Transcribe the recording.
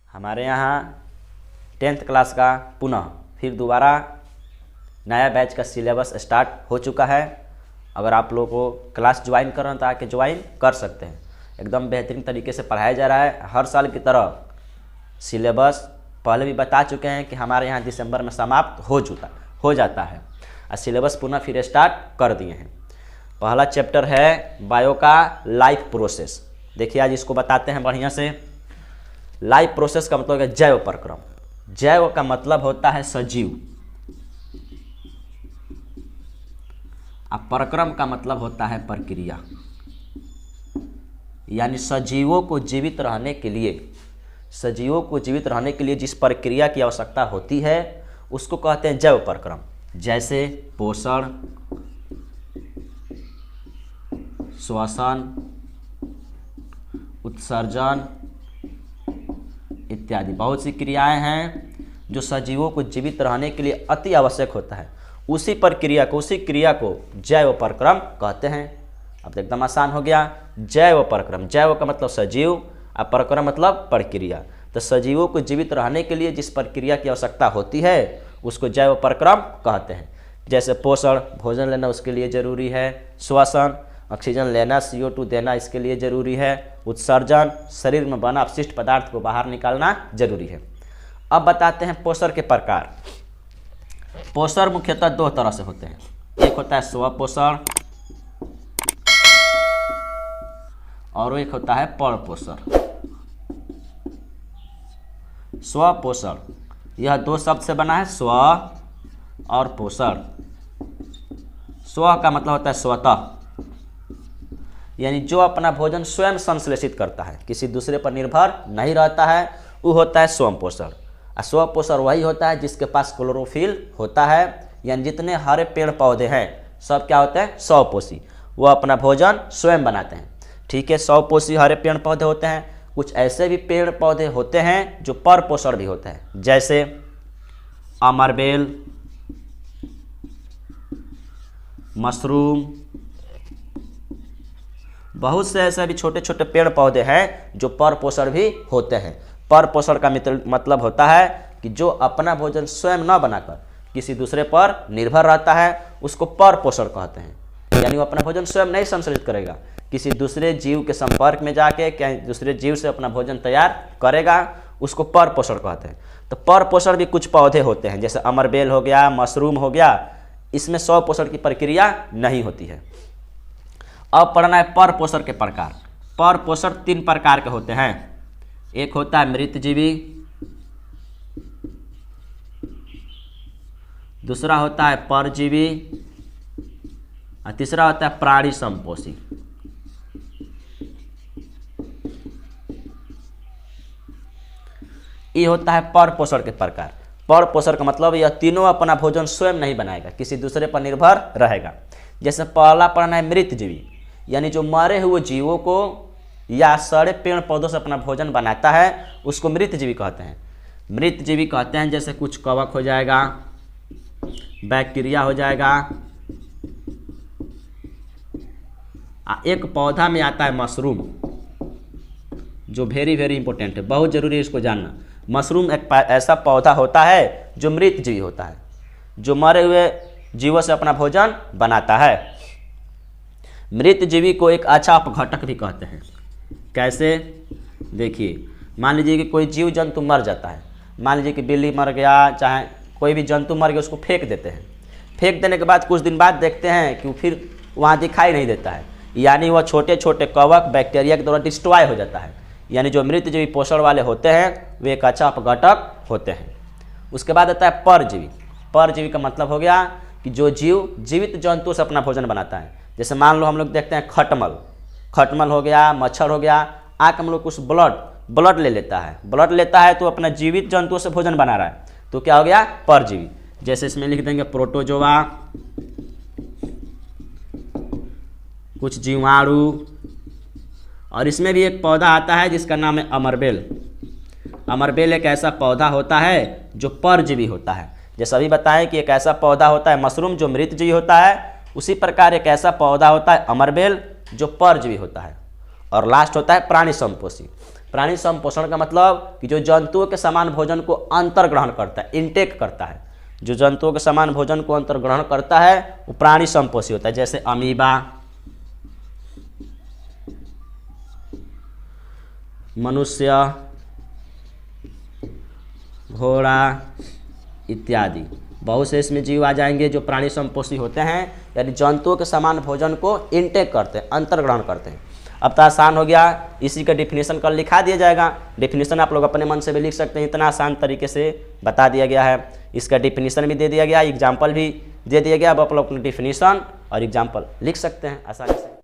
हमारे यहाँ 10th class का पुनः फिर दोबारा नया बैच का सिलेबस स्टार्ट हो चुका है। अगर आप लोगों को क्लास ज्वाइन करना तो आके ज्वाइन कर सकते हैं। एकदम बेहतरीन तरीके से पढ़ाया जा रहा है। हर साल की तरह सिलेबस पहले भी बता चुके हैं कि हमारे यहाँ दिसंबर में समाप्त हो जाता है और सिलेबस पुनः फिर स्टार्ट कर दिए हैं। पहला चैप्टर है बायो का लाइफ प्रोसेस। देखिए आज इसको बताते हैं बढ़िया से। लाइफ प्रोसेस का मतलब है जैव प्रक्रम। जैव का मतलब होता है सजीव, अब प्रक्रम का मतलब होता है प्रक्रिया। यानी सजीवों को जीवित रहने के लिए जिस प्रक्रिया की आवश्यकता होती है उसको कहते हैं जैव प्रक्रम। जैसे पोषण, श्वसन, उत्सर्जन इत्यादि बहुत सी क्रियाएं हैं जो सजीवों को जीवित रहने के लिए अति आवश्यक होता है। उसी क्रिया को जैव प्रक्रम कहते हैं। अब तो एकदम आसान हो गया। जैव प्रक्रम, जैव का मतलब सजीव और प्रक्रम मतलब प्रक्रिया। तो सजीवों को जीवित रहने के लिए जिस प्रक्रिया की आवश्यकता होती है उसको जैव प्रक्रम कहते हैं। जैसे पोषण, भोजन लेना उसके लिए जरूरी है। श्वसन, ऑक्सीजन लेना, CO2 देना इसके लिए जरूरी है। उत्सर्जन, शरीर में बना अपशिष्ट पदार्थ को बाहर निकालना जरूरी है। अब बताते हैं पोषण के प्रकार। पोषण मुख्यतः दो तरह से होते हैं। एक होता है स्वपोषण और एक होता है परपोषण। स्वपोषण यह दो शब्द से बना है, स्व और पोषण। स्व का मतलब होता है स्वतः, यानी जो अपना भोजन स्वयं संश्लेषित करता है, किसी दूसरे पर निर्भर नहीं रहता है, वो होता है स्वपोषण। स्वपोषण वही होता है जिसके पास क्लोरोफिल होता है। यानी जितने हरे पेड़ पौधे हैं सब क्या होते हैं, स्वपोषी। वो अपना भोजन स्वयं बनाते हैं। ठीक है, स्वपोषी हरे पेड़ पौधे होते हैं। कुछ ऐसे भी पेड़ पौधे होते हैं जो परपोषण भी होते हैं, जैसे अमरबेल, मशरूम। बहुत से ऐसे भी छोटे छोटे पेड़ पौधे हैं जो परपोषण भी होते हैं। परपोषण का मतलब होता है कि जो अपना भोजन स्वयं न बनाकर किसी दूसरे पर निर्भर रहता है उसको परपोषण कहते हैं। यानी वो अपना भोजन स्वयं नहीं संश्लेषित करेगा, किसी दूसरे जीव के संपर्क में जाके क्या दूसरे जीव से अपना भोजन तैयार करेगा, उसको परपोषण कहते हैं। तो परपोषण भी कुछ पौधे होते हैं, जैसे अमरबेल हो गया, मशरूम हो गया। इसमें स्वपोषण की प्रक्रिया नहीं होती है। अब पढ़ना है परपोषण के प्रकार। परपोषण 3 प्रकार के होते हैं। एक होता है मृतजीवी, दूसरा होता है परजीवी और तीसरा होता है प्राणी संपोषी। ये होता है परपोषण के प्रकार। परपोषण का मतलब यह तीनों अपना भोजन स्वयं नहीं बनाएगा, किसी दूसरे पर निर्भर रहेगा। जैसे पहला पढ़ना है मृतजीवी, यानी जो मरे हुए जीवों को या सड़े पेड़ पौधों से अपना भोजन बनाता है उसको मृतजीवी कहते हैं। मृतजीवी कहते हैं जैसे कुछ कवक हो जाएगा, बैक्टीरिया हो जाएगा। एक पौधा में आता है मशरूम, जो वेरी वेरी इंपॉर्टेंट है, बहुत जरूरी है इसको जानना। मशरूम एक ऐसा पौधा होता है जो मृतजीवी होता है, जो मरे हुए जीवों से अपना भोजन बनाता है। मृतजीवी को एक अच्छा अपघटक भी कहते हैं। कैसे, देखिए मान लीजिए कि कोई जीव जंतु मर जाता है, मान लीजिए कि बिल्ली मर गया, चाहे कोई भी जंतु मर गया, उसको फेंक देते हैं। फेंक देने के बाद कुछ दिन बाद देखते हैं कि फिर वहाँ दिखाई नहीं देता है, यानी वह छोटे छोटे कवक बैक्टीरिया के द्वारा डिस्ट्रॉय हो जाता है। यानी जो मृतजीवी पोषण वाले होते हैं वे एक अच्छा अपघटक होते हैं। उसके बाद आता है परजीवी। परजीवी का मतलब हो गया कि जो जीव जीवित जंतु से अपना भोजन बनाता है। जैसे मान लो हम लोग देखते हैं खटमल हो गया, मच्छर हो गया, आके हम लोग कुछ ब्लड ले लेता है तो अपना जीवित जंतुओं से भोजन बना रहा है, तो क्या हो गया, परजीवी। जैसे इसमें लिख देंगे प्रोटोजोआ, कुछ जीवाणु। और इसमें भी एक पौधा आता है जिसका नाम है अमरबेल। अमरबेल एक ऐसा पौधा होता है जो परजीवी होता है। जैसे अभी बताएं कि एक ऐसा पौधा होता है मशरूम जो मृतजीवी होता है, उसी प्रकार एक ऐसा पौधा होता है अमरबेल जो परजीवी होता है। और लास्ट होता है प्राणी संपोषी। प्राणी संपोषण का मतलब कि जो जंतुओं के समान भोजन को अंतर्ग्रहण करता है, इनटेक करता है। जो जंतुओं के समान भोजन को अंतर्ग्रहण करता है वो प्राणी संपोषी होता है, जैसे अमीबा, मनुष्य, घोड़ा इत्यादि। बहुत से इसमें जीव आ जाएंगे जो प्राणी संपोषी होते हैं, यानी जंतुओं के समान भोजन को इनटेक करते हैं, अंतर्ग्रहण करते हैं। अब तो आसान हो गया, इसी का डिफिनीशन कल लिखा दिया जाएगा। डिफिनीशन आप लोग अपने मन से भी लिख सकते हैं, इतना आसान तरीके से बता दिया गया है। इसका डिफिनीशन भी दे दिया गया, एग्जाम्पल भी दे दिया गया। अब आप लोग अपने डिफिनीशन और एग्जाम्पल लिख सकते हैं आसानी से।